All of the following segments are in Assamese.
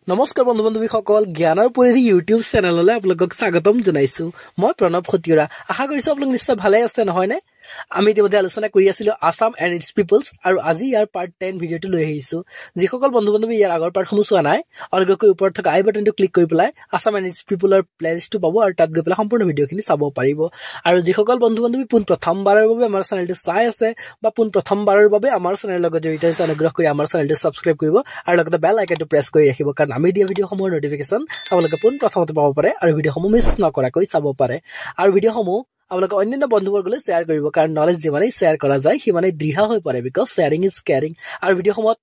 নমস্কাৰ বন্ধু বান্ধৱীসকল জ্ঞানৰ পৰিধি ইউটিউব চেনেললৈ আপোনালোকক স্বাগতম জনাইছো মই প্ৰণৱ খতিৰা আশা কৰিছো আপোনালোক নিশ্চয় ভালে আছে নহয় নে আমি ইতিমধ্যে আলোচনা কৰি আছিলো আসাম এণ্ড ইটস পিপলছ আৰু আজি ইয়াৰ পাৰ্ট 10 ভিডিঅটো লৈ আহিছো যিসকল বন্ধু বান্ধৱী ইয়াৰ আগৰ পাৰ্টসমূহ চোৱা নাই অনুগ্ৰহ কৰি ওপৰত থকা আই বাটনটো ক্লিক কৰি পেলাই আসাম এণ্ড ইটস পিপলৰ প্লেলিষ্টটো পাব আৰু তাত গৈ পেলাই সম্পূৰ্ণ ভিডিঅখিনি চাব পাৰিব আৰু যিসকল বন্ধু বান্ধৱী পোন প্ৰথমবাৰৰ বাবে আমাৰ চেনেলটো চাই আছে বা পোন প্ৰথমবাৰৰ বাবে আমাৰ চেনেলৰ লগত জড়িত হৈছে অনুগ্ৰহ কৰি আমাৰ চেনেলটো সাবস্ক্ৰাইব কৰিব আৰু লগতে বেল আইকনটো প্ৰেছ কৰি ৰাখিব কাৰণ আমি দিয়া ভিডিঅ'সমূহৰ নটিফিকেশ্যন আপোনালোকে পোন প্ৰথমতে পাব পাৰে আৰু ভিডিঅ'সমূহ মিছ নকৰাকৈ চাব পাৰে আৰু ভিডিঅ'সমূহ আপোনালোকে অন্যান্য বন্ধুবৰ্গলৈ শ্বেয়াৰ কৰিব কাৰণ নলেজ যিমানেই শ্বেয়াৰ কৰা যায় সিমানেই দৃঢ় হৈ পৰে বিকজ শ্বেয়াৰিং ইজ কেয়াৰিং আৰু ভিডিঅ'সমূহত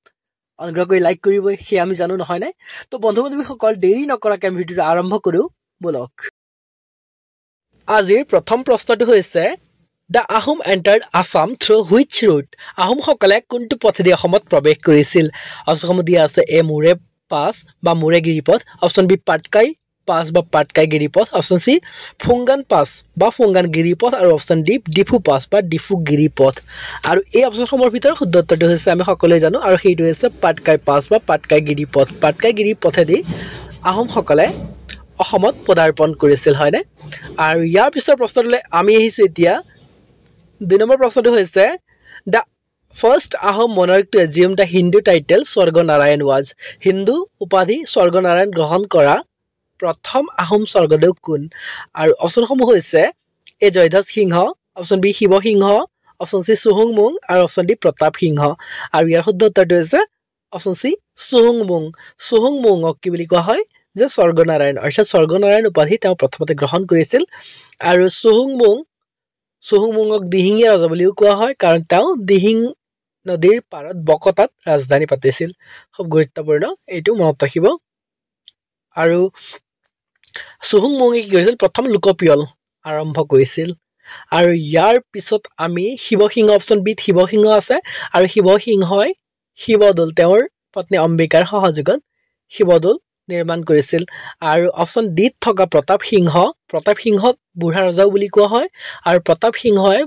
অনুগ্ৰহ কৰি লাইক কৰিবই সেয়া আমি জানো নহয় নে তো বন্ধু বান্ধৱীসকল দেৰি নকৰাকৈ আমি ভিডিঅ'টো আৰম্ভ কৰোঁ বলক আজিৰ প্ৰথম প্ৰশ্নটো হৈছে The Ahom entered Assam through which route? আহোমসকলে কোনটো পথেদি অসমত প্ৰৱেশ কৰিছিল অপচনসমূহ দিয়া আছে এ মুৰে পাছ বা মুৰে গিৰিপথ অপচন বি পাটকাই পাছ বা পাটকাই গিৰিপথ অপচন সি ফুংগান পাছ বা ফুংগান গিৰিপথ আৰু অপচন ডি ডিফু পাছ বা ডিফু গিৰিপথ আৰু এই অপচনসমূহৰ ভিতৰত শুদ্ধ উত্তৰটো হৈছে আমি সকলোৱে জানো আৰু সেইটো হৈছে পাটকাই পাছ বা পাটকাই গিৰিপথেদি আহোমসকলে অসমত পদাৰ্পণ কৰিছিল হয়নে আৰু ইয়াৰ পিছৰ প্ৰশ্নটোলৈ আমি আহিছো এতিয়া 2 নম্বৰ প্ৰশ্নটো হৈছে The first Ahom monarch to assume the Hindu title Swarganarayan was Hindu উপাধি স্বৰ্গনাৰায়ণ গ্ৰহণ কৰা প্ৰথম আহোম স্বৰ্গদেউ কোন আৰু অপচনসমূহ হৈছে এ জয়ধ্বজ সিংহ অপচন বি শিৱ সিংহ অপচন সি সুহুংমুং আৰু অপচন ডি প্ৰতাপ সিংহ আৰু ইয়াৰ শুদ্ধ উত্তৰটো হৈছে অপচন সি সুহুংমুঙক কি বুলি কোৱা হয় যে স্বৰ্গনাৰায়ণ অৰ্থাৎ স্বৰ্গনাৰায়ণ উপাধি তেওঁ প্ৰথমতে গ্ৰহণ কৰিছিল আৰু সুহুংমুঙক দিহিঙীয়া ৰজা বুলিও কোৱা হয় কাৰণ তেওঁ দিহিং নদীৰ পাৰত বকতাত ৰাজধানী পাতিছিল খুব গুৰুত্বপূৰ্ণ এইটো মনত ৰাখিব আৰু সুহুংমুঙে কি কৰিছিল প্ৰথম লোকপিয়ল আৰম্ভ কৰিছিল আৰু ইয়াৰ পিছত আমি শিৱসিংহ অপচন বিত শিৱসিংহ আছে আৰু শিৱসিংহই শিৱদৌল তেওঁৰ পত্নী অম্বিকাৰ সহযোগত শিৱদৌল নিৰ্মাণ কৰিছিল আৰু অপচন ডিত থকা প্ৰতাপ সিংহক বুঢ়া ৰজাও বুলি কোৱা হয় আৰু প্ৰতাপ সিংহই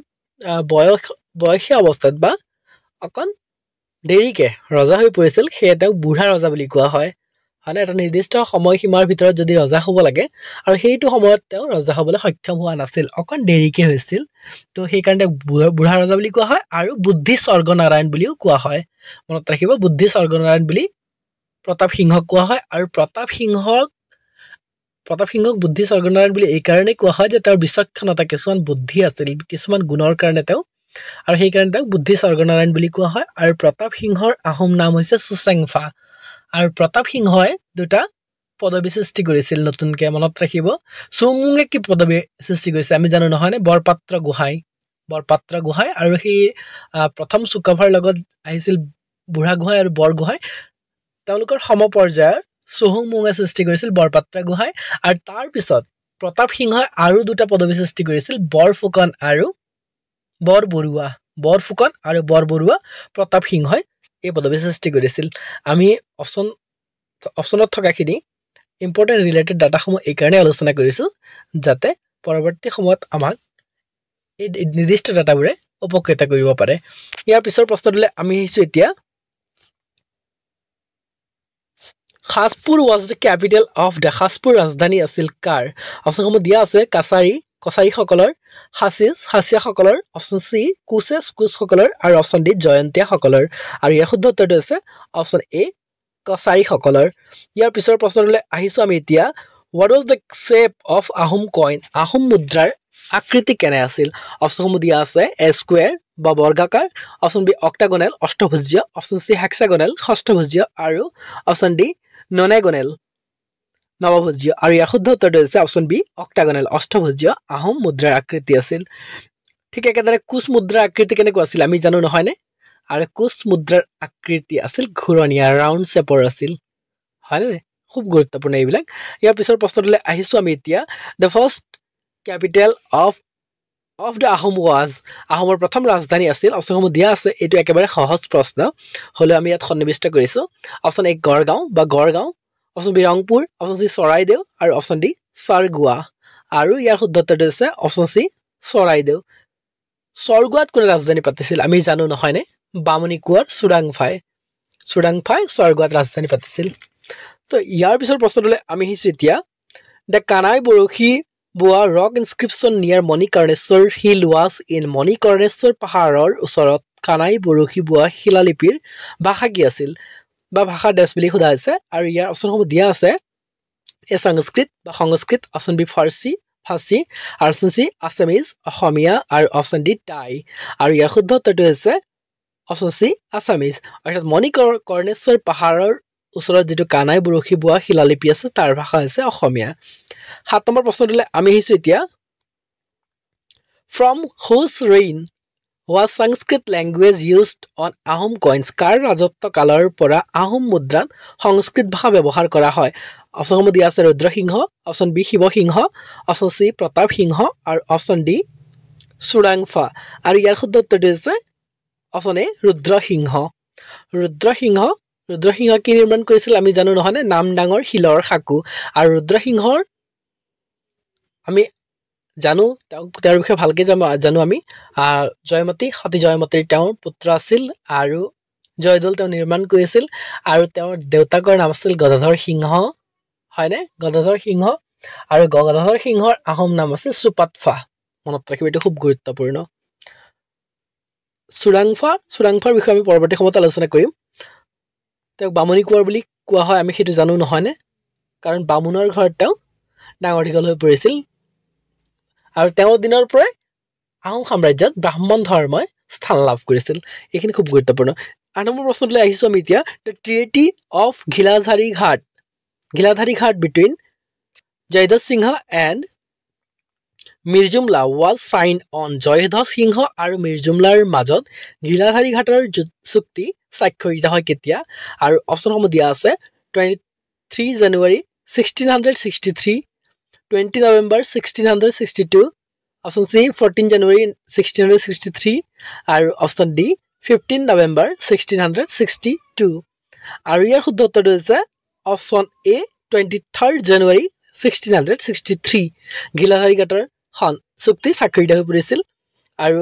বয়সীয়া অৱস্থাত বা অকণ দেৰিকে ৰজা হৈ পৰিছিল সেয়ে তেওঁক বুঢ়া ৰজা বুলি কোৱা হয় মানে এটা নিৰ্দিষ্ট সময়সীমাৰ ভিতৰত যদি ৰজা হ'ব লাগে আৰু সেইটো সময়ত তেওঁ ৰজা হ'বলৈ সক্ষম হোৱা নাছিল অকণ দেৰিকে হৈছিল তো সেইকাৰণে বুঢ়া ৰজা বুলি কোৱা হয় আৰু বুদ্ধি স্বৰ্গনাৰায়ণ বুলিও কোৱা হয় মনত ৰাখিব বুদ্ধি স্বৰ্গনাৰায়ণ বুলি প্ৰতাপ সিংহক কোৱা হয় আৰু প্ৰতাপ সিংহক বুদ্ধি স্বৰ্গনাৰায়ণ বুলি এই কাৰণেই কোৱা হয় যে তেওঁৰ বিচক্ষণতা কিছুমান বুদ্ধি আছিল কিছুমান গুণৰ কাৰণে তেওঁ আৰু সেইকাৰণে তেওঁক বুদ্ধি স্বৰ্গনাৰায়ণ বুলি কোৱা হয় আৰু প্ৰতাপ সিংহৰ আহোম নাম হৈছে সুচেংফা আৰু প্ৰতাপ সিংহই দুটা পদবী সৃষ্টি কৰিছিল নতুনকে মনত ৰাখিব সুহুংমুঙে কি পদবী সৃষ্টি কৰিছে আমি জানো নহয় নে বৰপাত্ৰ গোহাঁই আৰু সেই প্ৰথম চুকাফাৰ লগত আহিছিল বুঢ়া গোহাঁই আৰু বৰ গোহাঁই তেওঁলোকৰ সমপৰ্যায়ৰ সুহুংমুঙে সৃষ্টি কৰিছিল বৰপাত্ৰ গোহাঁই আৰু তাৰ পিছত প্ৰতাপ সিংহই আৰু দুটা পদবী সৃষ্টি কৰিছিল বৰফুকন আৰু বৰবৰুৱা প্ৰতাপ সিংহই এই পদবী সৃষ্টি কৰিছিল আমি অপচনত থকাখিনি ইম্পৰ্টেণ্ট ৰিলেটেড ডাটাসমূহ এই কাৰণে আলোচনা কৰিছো যাতে পৰৱৰ্তী সময়ত আমাক এই নিৰ্দিষ্ট ডাটাবোৰে উপকৃত কৰিব পাৰে ইয়াৰ পিছৰ প্ৰশ্নটোলৈ আমি আহিছো এতিয়া খাসপুৰ was the capital of the খাসপুৰ ৰাজধানী আছিল কাৰ অপচনসমূহ দিয়া আছে কছাৰীসকলৰ খাচীয়াসকলৰ অপচন চি কোচসকলৰ আৰু অপচন ডি জয়ন্তীয়াসকলৰ আৰু ইয়াৰ শুদ্ধ উত্তৰটো আছে অপচন এ কছাৰীসকলৰ ইয়াৰ পিছৰ প্ৰশ্নটোলৈ আহিছো আমি এতিয়া what was the shape of Ahom coin Ahom মুদ্ৰাৰ আকৃতি কেনে আছিল অপচনসমূহ দিয়া আছে এ স্কোয়াৰ বা বৰ্গাকাৰ অপচন বি অক্টাগনেল অষ্টভুজীয় অপচন চি হেক্সাগনেল ষষ্ঠভুজীয় আৰু অপচন ডি ননেগনেল নৱভুজীয় আৰু ইয়াৰ শুদ্ধ উত্তৰটো হৈছে অপচন বি অক্টাগনেল অষ্টভুজীয় আহোম মুদ্ৰাৰ আকৃতি আছিল ঠিক একেদৰে কোচ মুদ্ৰাৰ আকৃতি কেনেকুৱা আছিল আমি জানো নহয় নে আৰু কোচ মুদ্ৰাৰ আকৃতি আছিল ঘূৰণীয়া ৰাউণ্ড শেপৰ আছিল হয়নে খুব গুৰুত্বপূৰ্ণ এইবিলাক ইয়াৰ পিছৰ প্ৰশ্নটোলৈ আহিছো আমি এতিয়া the first capital of the Ahom was আহোমৰ প্ৰথম ৰাজধানী আছিল অপচনসমূহ দিয়া আছে এইটো একেবাৰে সহজ প্ৰশ্ন হ'লেও আমি ইয়াত সন্নিৱিষ্ট কৰিছো option A Gargaon option B Rangpur option C Charaideo আৰু অপচন ডি চাৰগোৱা আৰু ইয়াৰ শুদ্ধ উত্তৰটো হৈছে অপচন চি চৰাইদেউ চৰগোৱাত কোনে ৰাজধানী পাতিছিল আমি জানো নহয়নে বামুণী কোঁৱৰ চুডাংফাই চৰগোৱাত ৰাজধানী পাতিছিল তো ইয়াৰ পিছৰ প্ৰশ্নটোলৈ আমি আহিছোঁ এতিয়া দ্য কানাই বৰশী বোৱা rock inscription near Manikarneswar hill was in Manikarneswar পাহাৰৰ ওচৰত কানাই বৰশী বোৱা শিলালিপিৰ ভাষা কি আছিল বা ভাষাৰ দেশ বুলি সোধা হৈছে আৰু ইয়াৰ অপশ্যনসমূহ দিয়া আছে এ সংস্কৃত বা সংস্কৃত অপশ্যন বি ফাৰ্চী আৰু অপশ্যন চি আছামিজ অসমীয়া আৰু অপশ্যন ডি টাই আৰু ইয়াৰ শুদ্ধ উত্তৰটো হৈছে অপশ্যন চি আছামিজ অৰ্থাৎ মণিকৰ্ণেশ্বৰ পাহাৰৰ ওচৰত যিটো কানাই বৰশী বোৱা শিলালিপি আছে তাৰ ভাষা হৈছে অসমীয়া 7 নম্বৰ প্ৰশ্নটোলৈ আমি আহিছোঁ এতিয়া from whose reign was Sanskrit language used on Ahom coins কাৰ ৰাজত্ব কালৰ পৰা আহোম মুদ্ৰাত সংস্কৃত ভাষা ব্যৱহাৰ কৰা হয় অপশ্যনসমূহ দিয়া আছে Rudrasingha option B Shivasingha option C Pratap Singha আৰু অপশ্যন ডি চুৰাংফা আৰু ইয়াৰ শুদ্ধ উত্তৰটো হৈছে অপশ্যন এ ৰুদ্ৰসিংহ কি নিৰ্মাণ কৰিছিল আমি জানো নহয়নে নাম ডাঙৰ শিলৰ সাঁকো আৰু ৰুদ্ৰসিংহৰ আমি জানো তেওঁৰ বিষয়ে ভালকৈ জানো আমি জয়মতী সতী জয়মতীৰ তেওঁৰ পুত্ৰ আছিল আৰু জয়দৌল তেওঁ নিৰ্মাণ কৰিছিল আৰু তেওঁৰ দেউতাকৰ নাম আছিল গদাধৰ সিংহ হয়নে গদাধৰ সিংহ আৰু গদাধৰ সিংহৰ আহোম নাম আছিল সুপাতফা মনত ৰাখিব এইটো খুব গুৰুত্বপূৰ্ণ চুৰাংফাৰ বিষয়ে আমি পৰৱৰ্তী সময়ত আলোচনা কৰিম তেওঁক বামুণী কোঁৱৰ বুলি কোৱা হয় আমি সেইটো জানো নহয়নে কাৰণ বামুণৰ ঘৰত তেওঁ ডাঙৰ দীঘল হৈ পৰিছিল আৰু তেওঁৰ দিনৰ পৰাই আহোম সাম্ৰাজ্যত ব্ৰাহ্মণ ধৰ্মই স্থান লাভ কৰিছিল এইখিনি খুব গুৰুত্বপূৰ্ণ 8 নম্বৰ প্ৰশ্নটোলৈ আহিছোঁ আমি এতিয়া the ট্ৰিয়েটি of Ghiladhari Ghat between Jayadhwaj Singha and Mirjumla was sign on Jayadhwaj Singha আৰু মিৰ্জুমলাৰ মাজত ঘিলাধাৰী ঘাটৰ চুক্তি স্বাক্ষৰিত হয় কেতিয়া আৰু অপশ্যনসমূহ দিয়া আছে 23 জানুৱাৰী 1663 20 নৱেম্বৰ 1662 অপশ্যন চি 14 জানুৱাৰী 1663 আৰু অপশ্যন ডি 15 নৱেম্বৰ 1662 আৰু ইয়াৰ শুদ্ধ উত্তৰটো হৈছে অপশ্যন এ 23 জানুৱাৰী 1663 ঘিলাধাৰী ঘাটৰ চুক্তি স্বাক্ষৰিত হৈ পৰিছিল আৰু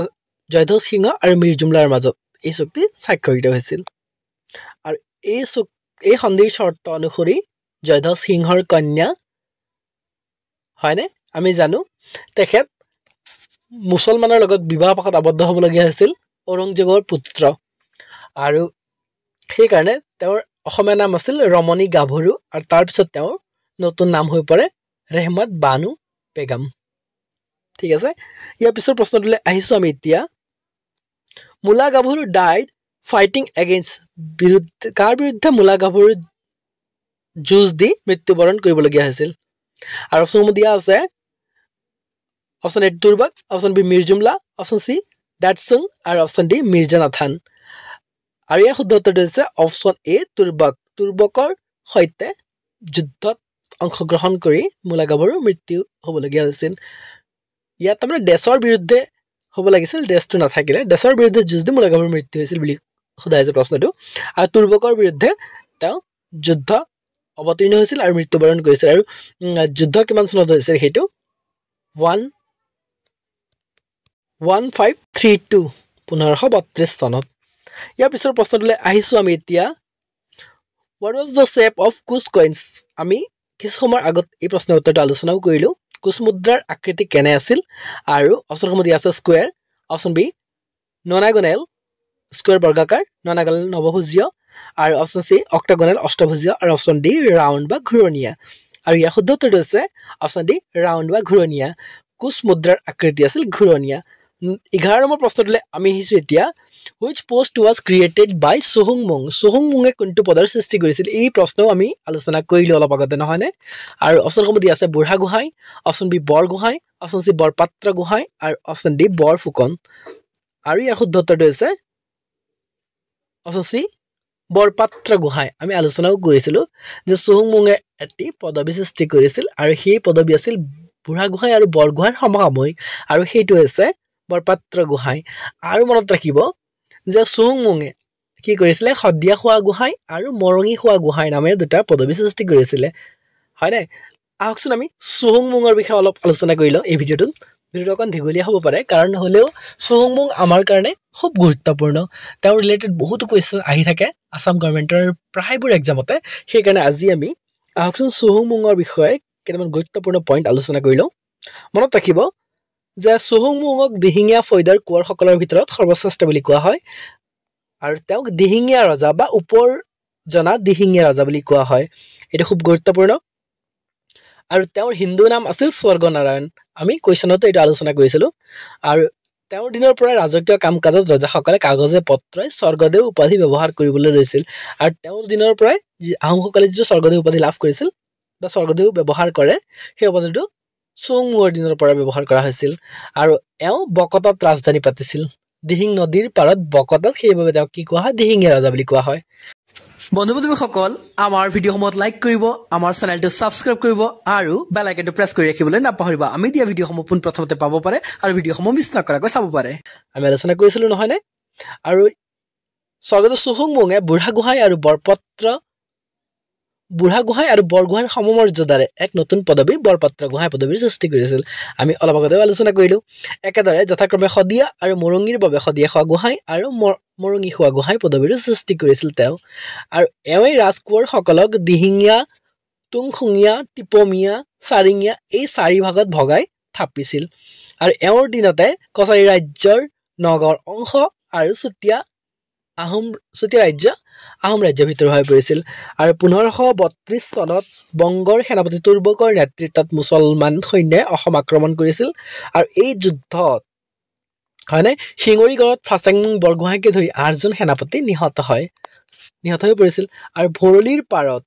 জয়ধ্বজ সিংহ আৰু মিৰ্জুমলাৰ মাজত এই চুক্তি স্বাক্ষৰিত হৈছিল আৰু এই সন্ধিৰ চৰ্ত অনুসৰি জয়ধ্বজ সিংহৰ কন্যা হয়নে আমি জানো তেখেত মুছলমানৰ লগত বিবাহ পাশত আবদ্ধ হ'বলগীয়া হৈছিল ঔৰংজেবৰ পুত্ৰ আৰু সেইকাৰণে তেওঁৰ অসমীয়া নাম আছিল ৰমণী গাভৰু আৰু তাৰপিছত তেওঁৰ নতুন নাম হৈ পৰে ৰেহমত বানু বেগম ঠিক আছে ইয়াৰ পিছৰ প্ৰশ্নটোলৈ আহিছোঁ আমি এতিয়া মূলা গাভৰু ডাইড ফাইটিং এগেইনষ্ট কাৰ বিৰুদ্ধে মূলা গাভৰু যুঁজ দি মৃত্যুবৰণ কৰিবলগীয়া হৈছিল আৰু অপশ্যনসমূহ দিয়া আছে option A Turbak option B Mirjumla option C Datchung আৰু অপশ্যন ডি মিৰ্জানাথান আৰু ইয়াৰ শুদ্ধ উত্তৰটো হৈছে অপশ্যন এ তুৰ্বকৰ সৈতে যুদ্ধত অংশগ্ৰহণ কৰি মূলা গাভৰু মৃত্যু হ'বলগীয়া হৈছিল ইয়াত তাৰমানে দেশৰ বিৰুদ্ধে হ'ব লাগিছিল দেশটো নাথাকিলে দেশৰ বিৰুদ্ধে যুঁজ দি মূলা গাভৰুৰ মৃত্যু হৈছিল বুলি সোধা হৈছে প্ৰশ্নটো আৰু তুৰ্বকৰ বিৰুদ্ধে তেওঁ যুদ্ধ অৱতীৰ্ণ হৈছিল আৰু মৃত্যুবৰণ কৰিছিল আৰু যুদ্ধ কিমান চনত হৈছিল সেইটো 1532 চনত ইয়াৰ পিছৰ প্ৰশ্নটোলৈ আহিছোঁ আমি এতিয়া what was the shape of কুচ কইনছ আমি কিছু সময়ৰ আগত এই প্ৰশ্নৰ উত্তৰটো আলোচনাও কৰিলোঁ কুচ মুদ্ৰাৰ আকৃতি কেনে আছিল আৰু অপশ্যনসমূহ দিয়া আছে স্কুৱেৰ অপশ্যন বি ননাগনেল স্কুৱেৰ বৰ্গাকাৰ ননাগনেল নৱভুজীয় আৰু অপশ্যন চি অক্টাগনেল অষ্টভুজীয় আৰু অপশ্যন ডি ৰাউণ্ড বা ঘূৰণীয়া আৰু ইয়াৰ শুদ্ধ উত্তৰটো হৈছে অপশ্যন ডি ৰাউণ্ড বা ঘূৰণীয়া কুচ মুদ্ৰাৰ আকৃতি আছিল ঘূৰণীয়া 11 নম্বৰ প্ৰশ্নটোলৈ আমি আহিছোঁ এতিয়া হুইচ পোষ্ট ৱাজ ক্ৰিয়েটেড বাই চুহুংমুঙে কোনটো পদৰ সৃষ্টি কৰিছিল এই প্ৰশ্নও আমি আলোচনা কৰিলোঁ অলপ আগতে নহয়নে আৰু অপশ্যনসমূহ দিয়া আছে Buragohain option B Borgohain option C Borpatra Gohain আৰু অপশ্যন ডি বৰফুকন আৰু ইয়াৰ শুদ্ধ উত্তৰটো হৈছে অপশ্যন চি বৰপাত্ৰ গোহাঁই আমি আলোচনাও কৰিছিলোঁ যে চুহুংমুঙে এটি পদবী সৃষ্টি কৰিছিল আৰু সেই পদবী আছিল বুঢ়াগোহাঁই আৰু বৰগোহাঁইৰ সমসাময়িক আৰু সেইটো হৈছে বৰপাত্ৰ গোহাঁই আৰু মনত ৰাখিব যে চুহুংমুঙে কি কৰিছিলে শদিয়া খোৱা গোহাঁই আৰু মৰঙি খোৱা গোহাঁই নামেৰে দুটা পদবী সৃষ্টি কৰিছিলে হয়নে আহকচোন আমি চুহুংমুঙৰ বিষয়ে অলপ আলোচনা কৰি লওঁ এই ভিডিঅ'টোত অকণ দীঘলীয়া হ'ব পাৰে কাৰণ হ'লেও চুহুংমুং আমাৰ কাৰণে খুব গুৰুত্বপূৰ্ণ তেওঁৰ ৰিলেটেড বহুতো কুৱেশ্যন আহি থাকে আছাম গভৰ্ণমেণ্টৰ প্ৰায়বোৰ এক্সামতে সেইকাৰণে আজি আমি আহকচোন চুহুংমুঙৰ বিষয়ে কেইটামান গুৰুত্বপূৰ্ণ পইণ্ট আলোচনা কৰি লওঁ মনত ৰাখিব যে চুহুংমুঙক দিহিঙীয়া ফৈদৰ কোঁৱৰসকলৰ ভিতৰত সৰ্বশ্ৰেষ্ঠ বুলি কোৱা হয় আৰু তেওঁক দিহিঙীয়া ৰজা বা ওপৰ জনা দিহিঙীয়া ৰজা বুলি কোৱা হয় এইটো খুব গুৰুত্বপূৰ্ণ আৰু তেওঁৰ হিন্দু নাম আছিল স্বৰ্গনাৰায়ণ আমি কুৱেশ্যনতো এইটো আলোচনা কৰিছিলোঁ আৰু তেওঁৰ দিনৰ পৰা ৰাজকীয় কাম কাজত ৰজাসকলে কাগজে পত্ৰই স্বৰ্গদেউ উপাধি ব্যৱহাৰ কৰিবলৈ লৈছিল আৰু তেওঁৰ দিনৰ পৰাই আহোমসকলে যিটো স্বৰ্গদেউ উপাধি লাভ কৰিছিল বা স্বৰ্গদেউ ব্যৱহাৰ কৰে সেই উপাধিটো চুহুংমুঙৰ দিনৰ পৰা ব্যৱহাৰ কৰা হৈছিল আৰু এওঁ বকতাত ৰাজধানী পাতিছিল দিহিং নদীৰ পাৰত বকতাত সেইবাবে তেওঁক কি কোৱা হয় দিহিঙীয়া ৰজা বুলি কোৱা হয় বন্ধু বান্ধৱীসকল আমাৰ ভিডিঅ'সমূহত লাইক কৰিব আমাৰ চেনেলটো ছাবস্ক্ৰাইব কৰিব আৰু বেল আইকনটো প্ৰেছ কৰি ৰাখিবলৈ নাপাহৰিব আমি দিয়া ভিডিঅ'সমূহ পোনপ্ৰথমতে পাব পাৰে আৰু ভিডিঅ'সমূহ মিছ নকৰাকৈ চাব পাৰে আমি আলোচনা কৰিছিলোঁ নহয়নে আৰু স্বৰ্গদেউ চুহুংমুঙে বুঢ়াগোহাঁই আৰু বৰগোহাঁইৰ সমমৰ্যাদাৰে এক নতুন পদবী বৰপাত্ৰ গোহাঁই পদবীৰ সৃষ্টি কৰিছিল আমি অলপ আগতেও আলোচনা কৰিলোঁ একেদৰে যথাক্ৰমে শদিয়া আৰু মৰঙীৰ বাবে শদিয়া খোৱা গোহাঁই আৰু মৰঙী খোৱা গোহাঁই পদবীৰো সৃষ্টি কৰিছিল তেওঁ আৰু এওঁই ৰাজকোঁৱৰসকলক দিহিঙীয়া তুংখুঙীয়া টিপমীয়া চাৰিঙীয়া এই চাৰি ভাগত ভগাই থাপিছিল আৰু এওঁৰ দিনতে কছাৰী ৰাজ্যৰ নগাঁৱৰ অংশ আৰু চুতীয়া ৰাজ্য আহোম ৰাজ্যৰ ভিতৰত হৈ পৰিছিল আৰু 1532 চনত বংগৰ সেনাপতি তুৰ্বকৰ নেতৃত্বত মুছলমান সৈন্যই অসম আক্ৰমণ কৰিছিল আৰু এই যুদ্ধত হয়নে শিঙৰিগড়ত ফাচেংমুং বৰগোহাঁইকে ধৰি 8জন সেনাপতি নিহত হৈ পৰিছিল আৰু ভৰলীৰ পাৰত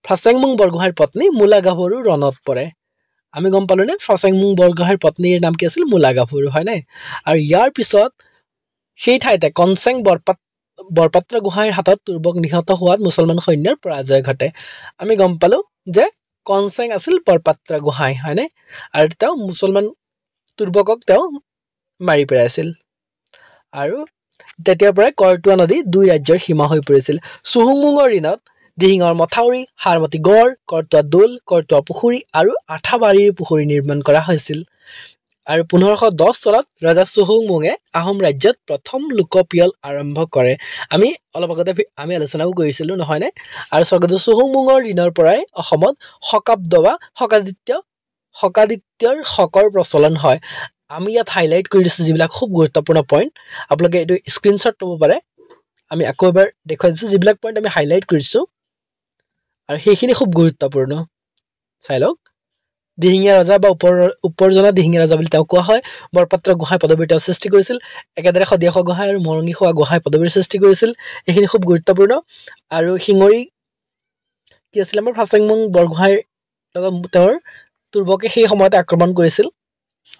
ফাচেংমুং বৰগোহাঁইৰ পত্নী মূলা গাভৰু ৰণত পৰে আমি গম পালোঁ নে ফাচেংমুং বৰগোহাঁইৰ পত্নীৰ নাম কি আছিল মূলা গাভৰু হয় নাই আৰু ইয়াৰ পিছত সেই ঠাইতে কনচেং বৰপাত্ৰ গোহাঁইৰ হাতত তুৰ্বক নিহত হোৱাত মুছলমান সৈন্যৰ পৰাজয় ঘটে আমি গম পালোঁ যে কনচেং আছিল বৰপাত্ৰ গোহাঁই হয়নে আৰু তেওঁ মুছলমান তুৰ্বকক তেওঁ মাৰি পেলাইছিল আৰু তেতিয়াৰ পৰাই কৰতোৱা নদী দুই ৰাজ্যৰ সীমা হৈ পৰিছিল চুহুংমুঙৰ দিনত দিহিঙৰ মথাউৰি হাৰমতি গড় কৰতোৱা দৌল কৰতোৱা পুখুৰী আৰু আঠাবাৰীৰ পুখুৰী নিৰ্মাণ কৰা হৈছিল আৰু 1510 চনত ৰজা চুহুংমুঙে আহোম ৰাজ্যত প্ৰথম লোকপিয়ল আৰম্ভ কৰে আমি অলপ আগতে আমি আলোচনাও কৰিছিলোঁ নহয়নে আৰু স্বৰ্গদেউ চুহুংমুঙৰ দিনৰ পৰাই অসমত শকাব্দ বা শকাদিত্যৰ শকৰ প্ৰচলন হয় আমি ইয়াত হাইলাইট কৰি দিছোঁ যিবিলাক খুব গুৰুত্বপূৰ্ণ পইণ্ট আপোনালোকে এইটো স্ক্ৰীনশ্বট ল'ব পাৰে আমি আকৌ এবাৰ দেখুৱাই দিছোঁ যিবিলাক পইণ্ট আমি হাইলাইট কৰিছোঁ আৰু সেইখিনি খুব গুৰুত্বপূৰ্ণ চাই লওক দিহিঙীয়া ৰজা বা ওপৰজনা দিহিঙীয়া ৰজা বুলি তেওঁক কোৱা হয় বৰপাত্ৰ গোহাঁই পদবীৰ তেওঁ সৃষ্টি কৰিছিল একেদৰে শদিয়া খোৱা গোহাঁই আৰু মৰঙী খোৱা গোহাঁই পদবীৰ সৃষ্টি কৰিছিল এইখিনি খুব গুৰুত্বপূৰ্ণ আৰু শিঙৰি কি আছিল আমাৰ ফাচেংমুং বৰগোহাঁইৰ লগত তেওঁৰ তুৰ্বকে সেই সময়তে আক্ৰমণ কৰিছিল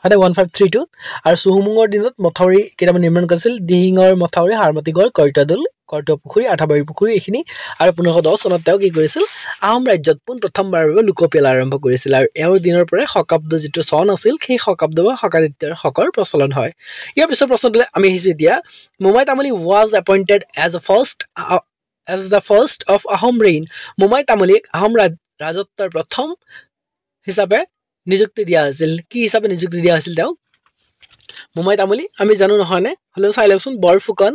হয় 1532 আৰু চুহুংমুঙৰ দিনত মথাউৰি কেইটামান নিৰ্মাণ কৰিছিল দিহিঙৰ মথাউৰি হাৰমতিগড় কৰতোৱা পুখুৰী আঠাবাৰী পুখুৰী এইখিনি আৰু 1510 চনত তেওঁ কি কৰিছিল আহোম ৰাজ্যত প্ৰথমবাৰৰ বাবে লোকপিয়ল আৰম্ভ কৰিছিল আৰু এওঁৰ দিনৰ পৰাই শকাব্দ যিটো চন আছিল সেই শকাব্দ বা শকাদিত্যৰ শকৰ প্ৰচলন হয় ইয়াৰ পিছৰ প্ৰশ্নটোলৈ আমি আহিছোঁ এতিয়া Momai Tamuli was appointed as the first of Ahom reign Momai তামুলীক আহোম ৰাজত্বৰ প্ৰথম হিচাপে নিযুক্তি দিয়া হৈছিল কি হিচাপে নিযুক্তি দিয়া হৈছিল তেওঁক মোমাই তামুলী আমি জানো নহয়নে হ'লেও চাই লওকচোন বৰফুকন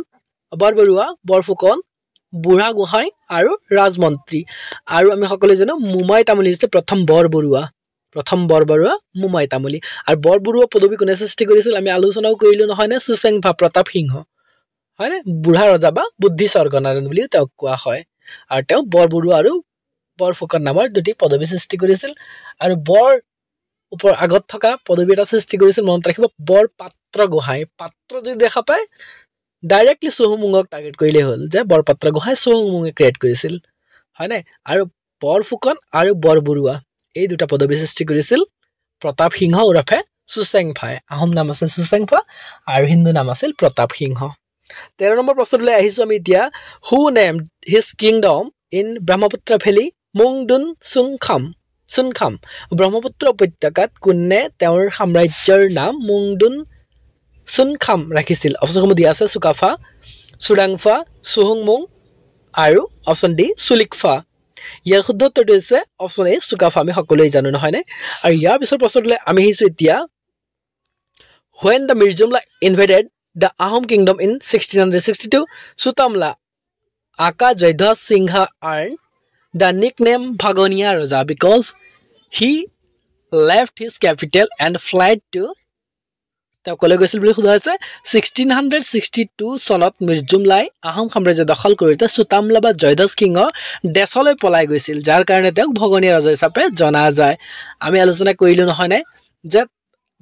বুঢ়াগোহাঁই আৰু ৰাজমন্ত্ৰী আৰু আমি সকলোৱে জানো মোমাই তামুলী হৈছে প্ৰথম বৰবৰুৱা মোমাই তামুলী আৰু বৰবৰুৱা পদবী কোনে সৃষ্টি কৰিছিল আমি আলোচনাও কৰিলোঁ নহয়নে চুচেংফা প্ৰতাপ সিংহ হয়নে বুঢ়া ৰজা বা বুদ্ধি স্বৰ্গনাৰায়ণ বুলিও তেওঁক কোৱা হয় আৰু তেওঁ বৰবৰুৱা আৰু বৰফুকন নামৰ দুটি পদবী সৃষ্টি কৰিছিল আৰু ওপৰ আগত থকা পদবী এটা সৃষ্টি কৰিছিল মনত ৰাখিব বৰপাত্ৰ গোহাঁই পাত্ৰ যদি দেখা পায় ডাইৰেক্টলি চুহুংমুঙক টাৰ্গেট কৰিলেই হ'ল যে বৰপাত্ৰ গোহাঁই চুহুংমুঙে ক্ৰিয়েট কৰিছিল হয় নাই আৰু বৰফুকন আৰু বৰবৰুৱা এই দুটা পদবী সৃষ্টি কৰিছিল প্ৰতাপ সিংহ ওৰফে চুচেংফাই আহোম নাম আছিল চুচেংফা আৰু হিন্দু নাম আছিল প্ৰতাপ সিংহ 13 নম্বৰ প্ৰশ্নটোলৈ আহিছোঁ আমি এতিয়া who name his kingdom in Brahmaputra valley Mungdun Chunkham Brahmaputra উপত্যকাত কোনে তেওঁৰ সাম্ৰাজ্যৰ নাম মুংডুন চুনখাম ৰাখিছিল অপশ্যনসমূহ দিয়া আছে চুকাফা চুডাংফা চুহুংমুং আৰু অপশ্যন ডি চুলিকফা ইয়াৰ শুদ্ধ উত্তৰটো হৈছে অপশ্যন এ চুকাফা আমি সকলোৱে জানো নহয়নে আৰু ইয়াৰ পিছৰ প্ৰশ্নটোলৈ আমি আহিছোঁ এতিয়া when the Mirzumla invaded the Ahom kingdom in 1662 Sutamla Aka Jaidha Singha earned The nickname Bhagonia Raja because he left his capital and fled to তেওঁ কলৈ গৈছিল বুলি সোধা হৈছে 1662 চনত মিৰ্জুমলাই আহোম সাম্ৰাজ্য দখল কৰোঁতে সুতামলা বা জয়দাস সিংহ দেশলৈ পলাই গৈছিল যাৰ কাৰণে তেওঁক ভগনীয়া ৰজা হিচাপে জনা যায় আমি আলোচনা কৰিলো নহয়নে যে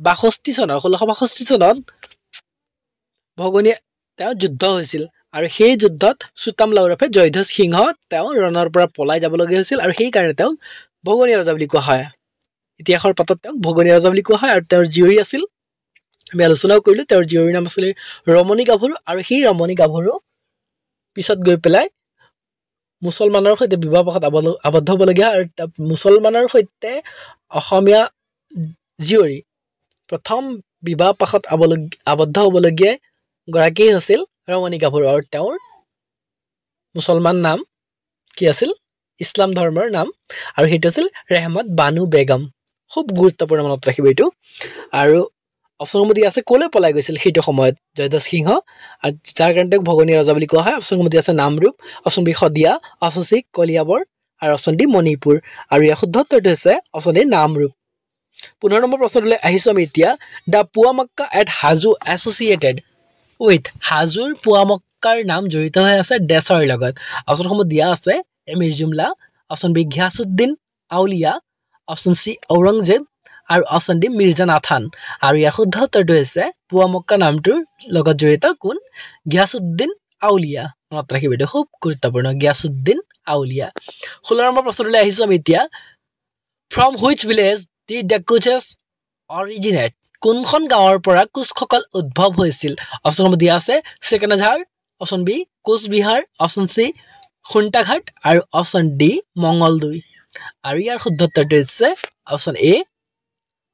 62 চনৰ 1662 চনত ভগনীয়া তেওঁ যুদ্ধ হৈছিল আৰু সেই যুদ্ধত সুতামলা ওৰফে জয়দাস সিংহ তেওঁ ৰণৰ পৰা পলাই যাবলগীয়া হৈছিল আৰু সেই কাৰণে তেওঁক ভগনীয়া ৰজা বুলি কোৱা হয় ইতিহাসৰ পাতত তেওঁক ভগনীয়া ৰজা বুলি কোৱা হয় আৰু তেওঁৰ জীয়ৰী আছিল আমি আলোচনাও কৰিলো তেওঁৰ জীয়ৰীৰ নাম আছিল ৰমণী গাভৰু আৰু সেই ৰমণী গাভৰু পিছত গৈ পেলাই মুছলমানৰ সৈতে বিবাহ পাশত আবদ্ধ হ'বলগীয়া আৰু মুছলমানৰ সৈতে অসমীয়া জীয়ৰী প্ৰথম বিবাহ পাশত আবদ্ধ হ'বলগীয়া গৰাকী আছিল ৰমণী গাভৰু আৰু তেওঁৰ মুছলমান নাম কি আছিল ইছলাম ধৰ্মৰ নাম আৰু সেইটো আছিল ৰেহমত বানু বেগম খুব গুৰুত্বপূৰ্ণ মনত ৰাখিব এইটো আৰু অপশ্যন নম্বৰ দিয়া আছে ক'লৈ পলাই গৈছিল সেইটো সময়ত জয়দাস সিংহ আৰু যাৰ কাৰণে তেওঁক ভগনীয়া ৰজা বুলি কোৱা হয় অপশ্যন নম্বৰ দিয়া আছে Namrup option B Sadiya option C Kaliabor আৰু অপশ্যন ডি মণিপুৰ আৰু ইয়াৰ শুদ্ধ উত্তৰটো হৈছে অপশ্যন ডি নামৰূপ 15 নম্বৰ প্ৰশ্নটোলৈ আহিছোঁ আমি এতিয়া the Poa Mecca at Hajo associated with হাজোৰ পুৱামক্কাৰ নাম জড়িত হৈ আছে ডেছৰ লগত অপশ্যনসমূহ দিয়া আছে এ মিৰ্জুমলা অপশ্যন বি ঘিয়াছুদ্দিন আউলিয়া অপশ্যন চি ঔৰংজেব আৰু অপশ্যন ডি মিৰ্জা নাথান আৰু ইয়াৰ শুদ্ধ উত্তৰটো হৈছে পুৱামক্কা নামটোৰ লগত জড়িত কোন ঘিয়াছুদ্দিন আউলিয়া মনত ৰাখিব এইটো খুব গুৰুত্বপূৰ্ণ ঘিয়াছুদ্দিন আউলিয়া 16 নম্বৰ প্ৰশ্নটোলৈ আহিছোঁ আমি এতিয়া from which village did the Koches originate কোনখন গাঁৱৰ পৰা কোচসকল উদ্ভৱ হৈছিল অপশ্যনসমূহ দিয়া আছে Chhekendjhar option B Coochbehar option C Khuntaghat আৰু অপশ্যন ডি মঙলদৈ আৰু ইয়াৰ শুদ্ধ উত্তৰটো হৈছে অপশ্যন এ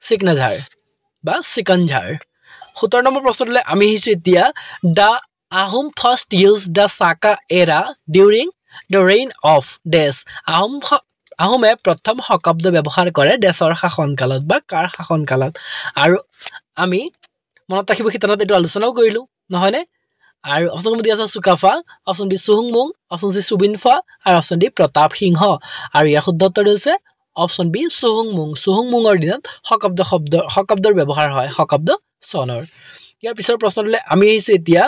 চিকনাঝাৰ বা চিকনঝাৰ 17 নম্বৰ প্ৰশ্নটোলৈ আমি আহিছোঁ এতিয়া the Ahom first use the চাকা এৰা ডিউৰিং দ্য ৰেইন অফ ডেছ আহোমে প্ৰথম শকাব্দ ব্যৱহাৰ কৰে ডেছৰ শাসনকালত বা কাৰ শাসনকালত আৰু আমি মনত ৰাখিব শিতানত এইটো আলোচনাও কৰিলোঁ নহয়নে আৰু অপশ্যন দিয়া আছে চুকাফা অপশ্যন বি চুহুংমুং অপশ্যন চি সুবিনফা আৰু অপশ্যন ডি প্ৰতাপ সিংহ আৰু ইয়াৰ শুদ্ধ উত্তৰটো হৈছে অপশ্যন বি চুহুংমুঙৰ দিনত শকাব্দৰ ব্যৱহাৰ হয় শকাব্দ চনৰ ইয়াৰ পিছৰ প্ৰশ্নটোলৈ আমি আহিছোঁ এতিয়া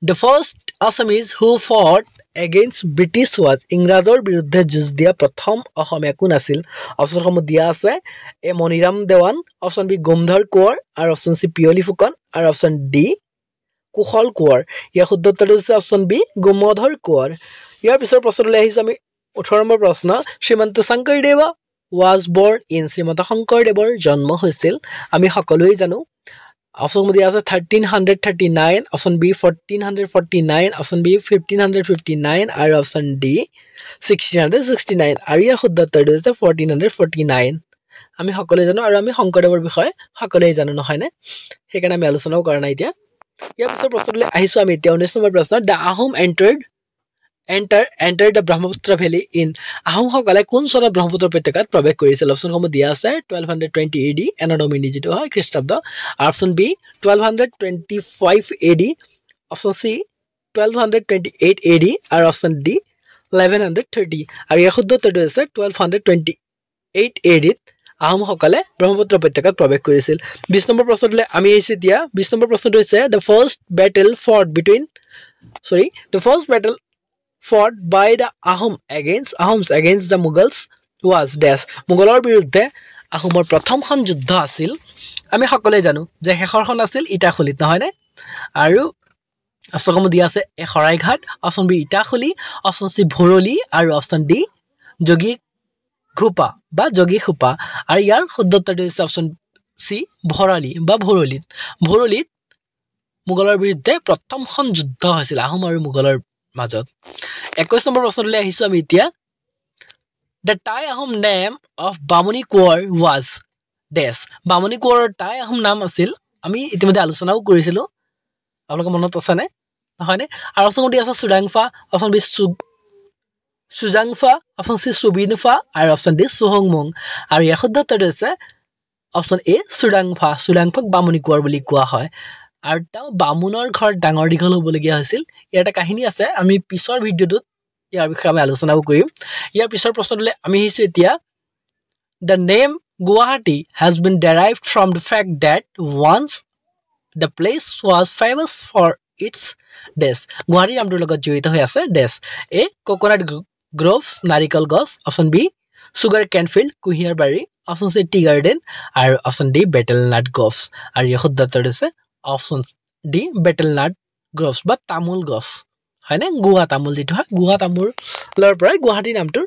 the first Assamese who fought against British was ইংৰাজৰ বিৰুদ্ধে যুঁজ দিয়া প্ৰথম অসমীয়া কোন আছিল অপশ্যনসমূহ দিয়া আছে এ মণিৰাম দেৱান অপশ্যন বি গোমধৰ কোঁৱৰ আৰু অপশ্যন চি পিয়লি ফুকন আৰু অপশ্যন ডি কুশল কোঁৱৰ ইয়াৰ শুদ্ধ উত্তৰটো হৈছে অপশ্যন বি গোমধৰ কোঁৱৰ ইয়াৰ পিছৰ প্ৰশ্নটোলৈ আহিছোঁ আমি 18 নম্বৰ প্ৰশ্ন শ্ৰীমন্ত শংকৰদেৱা ৱাজ বৰ্ণ ইন শ্ৰীমন্ত শংকৰদেৱৰ জন্ম হৈছিল আমি সকলোৱে জানো অপশ্যন দিয়া আছে 1339 অপশ্যন বি 1449 অপশ্যন বি 1559 আৰু অপশ্যন ডি 1669 আৰু ইয়াৰ শুদ্ধ উত্তৰটো হৈছে 1449 আমি সকলোৱে জানো আৰু আমি শংকৰদেৱৰ বিষয়ে সকলোৱে জানো নহয়নে সেইকাৰণে আমি আলোচনাও কৰা নাই এতিয়া ইয়াৰ পিছৰ প্ৰশ্নটোলৈ আহিছোঁ আমি এতিয়া 19 নম্বৰ প্ৰশ্ন the Ahom enter the Brahmaputra valley in আহোমসকলে কোন চনত ব্ৰহ্মপুত্ৰ উপত্যকাত প্ৰৱেশ কৰিছিল অপশ্যনসমূহ দিয়া আছে 1220 AD এনৰ ডমিনি যিটো হয় খ্ৰীষ্টাব্দ option B 1225 AD option C 1228 AD আৰু অপশ্যন ডি 1130 আৰু ইয়াৰ শুদ্ধ উত্তৰটো হৈছে 1228 AD আহোমসকলে ব্ৰহ্মপুত্ৰ উপত্যকাত প্ৰৱেশ কৰিছিল 20 নম্বৰ প্ৰশ্নটোলৈ আমি আহিছোঁ এতিয়া 20 নম্বৰ প্ৰশ্নটো হৈছে the first battle fought by the Ahom against the Mughals was dash মোগলৰ বিৰুদ্ধে আহোমৰ প্ৰথমখন যুদ্ধ আছিল আমি সকলোৱে জানো যে শেষৰখন আছিল ইটাখুলিত নহয়নে আৰু অপশ্যনসমূহ দিয়া আছে A Saraighat option B Itakhuli option C Bharali আৰু অপশ্যন ডি যোগী খোপা আৰু ইয়াৰ শুদ্ধ উত্তৰটো হৈছে অপশ্যন চি ভৰালি বা ভৰলিত মোগলৰ বিৰুদ্ধে প্ৰথমখন যুদ্ধ হৈছিল আহোম আৰু মোগলৰ মাজত 21 নম্বৰ প্ৰশ্নলৈ আহিছোঁ আমি এতিয়া the Tai Ahom name of Bamuni Konwar was ডেছ বামুণী কোঁৱৰৰ টাই আহোম নাম আছিল আমি ইতিমধ্যে আলোচনাও কৰিছিলোঁ আপোনালোকৰ মনত আছেনে নহয়নে আৰু অপশ্যন দি আছে Sudangpha option B Sujangpha option C Subinpha আৰু অপশ্যন ডি চুহুংমুং আৰু ইয়াৰ শুদ্ধ উত্তৰটো হৈছে অপশ্যন এ চুডাংফাক বামুণী কোঁৱৰ বুলি কোৱা হয় আৰু তেওঁ বামুণৰ ঘৰত ডাঙৰ দীঘল হ'বলগীয়া হৈছিল ইয়াৰ এটা কাহিনী আছে আমি পিছৰ ভিডিঅ'টোত ইয়াৰ বিষয়ে আমি আলোচনাও কৰিম ইয়াৰ পিছৰ প্ৰশ্নটোলৈ আমি আহিছো এতিয়া the name Guwahati has been derived from the fact that once the place was famous for its dash Guwahati নামটোৰ লগত জড়িত হৈ আছে dash A coconut groves নাৰিকল গছ option B sugar cane field কুঁহিয়াৰ বাৰী অপচন সি টি গাৰ্ডেন আৰু option D betel nut groves আৰু ইয়াৰ শুদ্ধ উত্তৰ আছে অপচন ডি বেটেল নাট গ্ৰোভছ বা তামোল গছ হয়নে গুৱা তামোল যেটো হয় গুৱা তামোলৰ পৰাই গুৱাহাটী নামটোৰ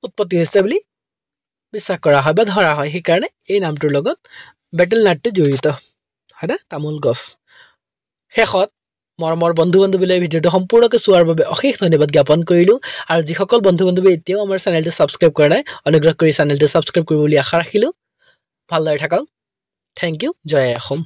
উৎপত্তি হৈছে বুলি বিশ্বাস কৰা হয় বা ধৰা হয় সেই কাৰণে এই নামটোৰ লগত বেটেল নাটটো জড়িত হয়নে তামোল গছ শেষত মৰমৰ বন্ধু-বান্ধৱীলৈ ভিডিঅটো সম্পূৰ্ণকৈ চোৱাৰ বাবে অশেষ ধন্যবাদ জ্ঞাপন কৰিলো আৰু যিসকল বন্ধু-বান্ধৱী এতিয়াও আমাৰ চেনেলটো সাবস্ক্ৰাইব কৰা নাই অনুগ্ৰহ কৰি চেনেলটো সাবস্ক্ৰাইব কৰিব বুলি আশা ৰাখিলো ভালদৰে থাকক থ্যাংক ইউ জয় অসম